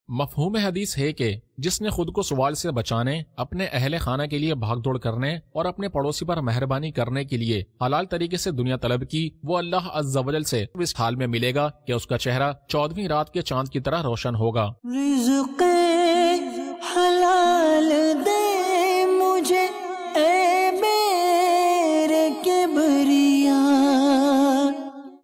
مفہوم حدیث ہے کہ جس نے خود کو سوال سے بچانے، اپنے اہل خانہ کے لیے بھاگ دوڑ کرنے اور اپنے پڑوسی پر مہربانی کرنے کے لیے حلال طریقے سے دنیا طلب کی، وہ اللہ عز و جل سے اس حال میں ملے گا کہ اس کا چہرہ 14ویں رات کے چاند کی طرح روشن ہوگا۔ رزق حلال دے مجھے اے میرے کبریا۔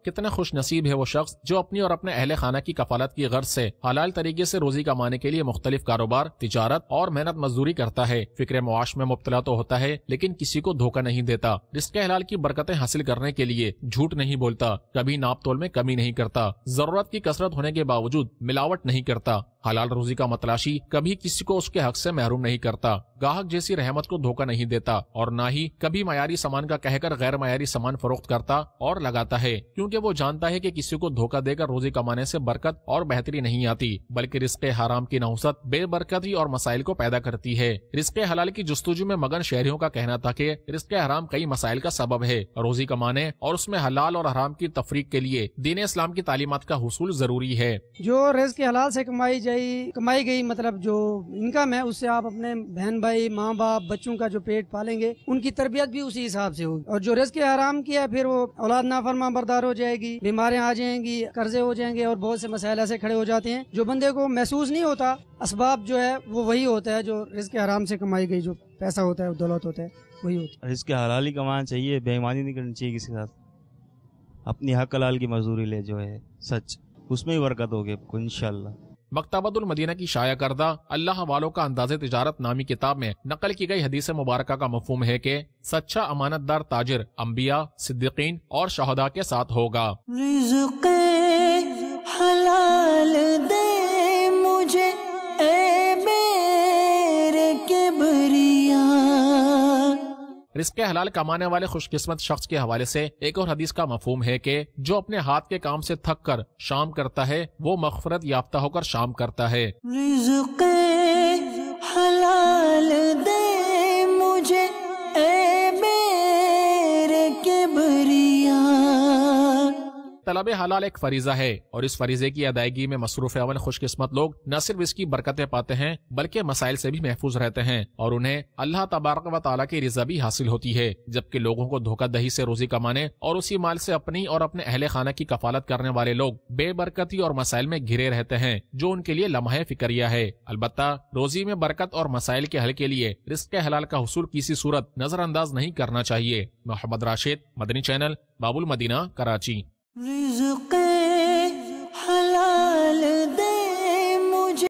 کتنا خوش نصیب ہے وہ شخص جو اپنی اور اپنے اہل خانہ کی کفالت کی غرض سے حلال طریقے سے روزی کمانے کے لیے مختلف کاروبار، تجارت اور محنت مزدوری کرتا ہے، فکر معاش میں مبتلا تو ہوتا ہے لیکن کسی کو دھوکہ نہیں دیتا، رزق حلال کی برکتیں حاصل کرنے کے لیے جھوٹ نہیں بولتا، کبھی ناپ تول میں کمی نہیں کرتا، ضرورت کی کثرت ہونے کے باوجود ملاوٹ نہیں کرتا، حلال روزی کا متلاشی کبھی کسی کو اس کے حق سے محروم نہیں کرتا، گاہک جیسی رحمت کو دھوکہ نہیں دیتا اور نہ ہی کبھی معیاری سامان کا کہہ کر غیر معیاری سامان فروخت کرتا اور لگاتا ہے، کیونکہ وہ جانتا ہے کہ کسی کو دھوکہ دے کر روزی کمانے سے برکت اور بہتری نہیں آتی، بلکہ رزق حرام کی نحوست بے برکتی اور مسائل کو پیدا کرتی ہے۔ رزق حلال کی جستجو میں مگن شہریوں کا کہنا تھا کہ رزق حرام کئی مسائل کا سبب ہے، روزی کمانے اور اس میں حلال اور حرام کی تفریق کے لیے دین اسلام کی تعلیمات کا حصول ضروری ہے۔ جو رزق حلال سے کمائی گئی مطلب جو انکم ہے، اس سے آپ اپنے بہن بھائی، ماں باپ، بچوں کا جو پیٹ پالیں گے ان کی تربیت بھی اسی حساب سے ہوگی، اور جو رزق حرام کیا پھر وہ اولاد نافرمان بردار ہو جائے گی، بیماریاں آ جائیں گی، قرضے ہو جائیں گے اور بہت سے مسائل ایسے کھڑے ہو جاتے ہیں جو بندے کو محسوس نہیں ہوتا۔ اسباب جو ہے وہ وہی ہوتا ہے، جو رزق حرام سے کمائی گئی جو پیسہ ہوتا ہے، دولت ہوتا ہے، وہی ہوتا ہے۔ رزق حلال ہی کمانا چاہیے، بے ایمانی نہیں کرنی چاہیے کسی کے ساتھ، اپنی حق حلال کی مزدوری لے جو ہے سچ، اس میں ہی برکت ہوگی آپ کو انشاءاللہ۔ مکتبۃ المدینہ کی شائع کردہ اللہ والوں کا انداز تجارت نامی کتاب میں نقل کی گئی حدیث مبارکہ کا مفہوم ہے کہ سچا امانت دار تاجر انبیاء، صدیقین اور شہداء کے ساتھ ہوگا۔ رزق حلال دے مجھے اے میرے کبریا۔ رزق حلال کمانے والے خوش قسمت شخص کے حوالے سے ایک اور حدیث کا مفہوم ہے کہ جو اپنے ہاتھ کے کام سے تھک کر شام کرتا ہے وہ مغفرت یافتہ ہو کر شام کرتا ہے۔ رزق حلال دے مجھے اے میرے کبریا۔ طلب حلال ایک فریضہ ہے اور اس فریضے کی ادائیگی میں مصروف اول خوش قسمت لوگ نہ صرف اس کی برکتیں پاتے ہیں بلکہ مسائل سے بھی محفوظ رہتے ہیں اور انہیں اللہ تبارک و تعالیٰ کی رضا بھی حاصل ہوتی ہے، جبکہ لوگوں کو دھوکہ دہی سے روزی کمانے اور اسی مال سے اپنی اور اپنے اہل خانہ کی کفالت کرنے والے لوگ بے برکتی اور مسائل میں گھرے رہتے ہیں جو ان کے لیے لمحہ فکریہ ہے۔ البتہ روزی میں برکت اور مسائل کے حل کے لیے رزق حلال کا حصول کسی صورت نظر انداز نہیں کرنا چاہیے۔ محمد راشد، مدنی چینل، باب المدینہ، کراچی۔ رزق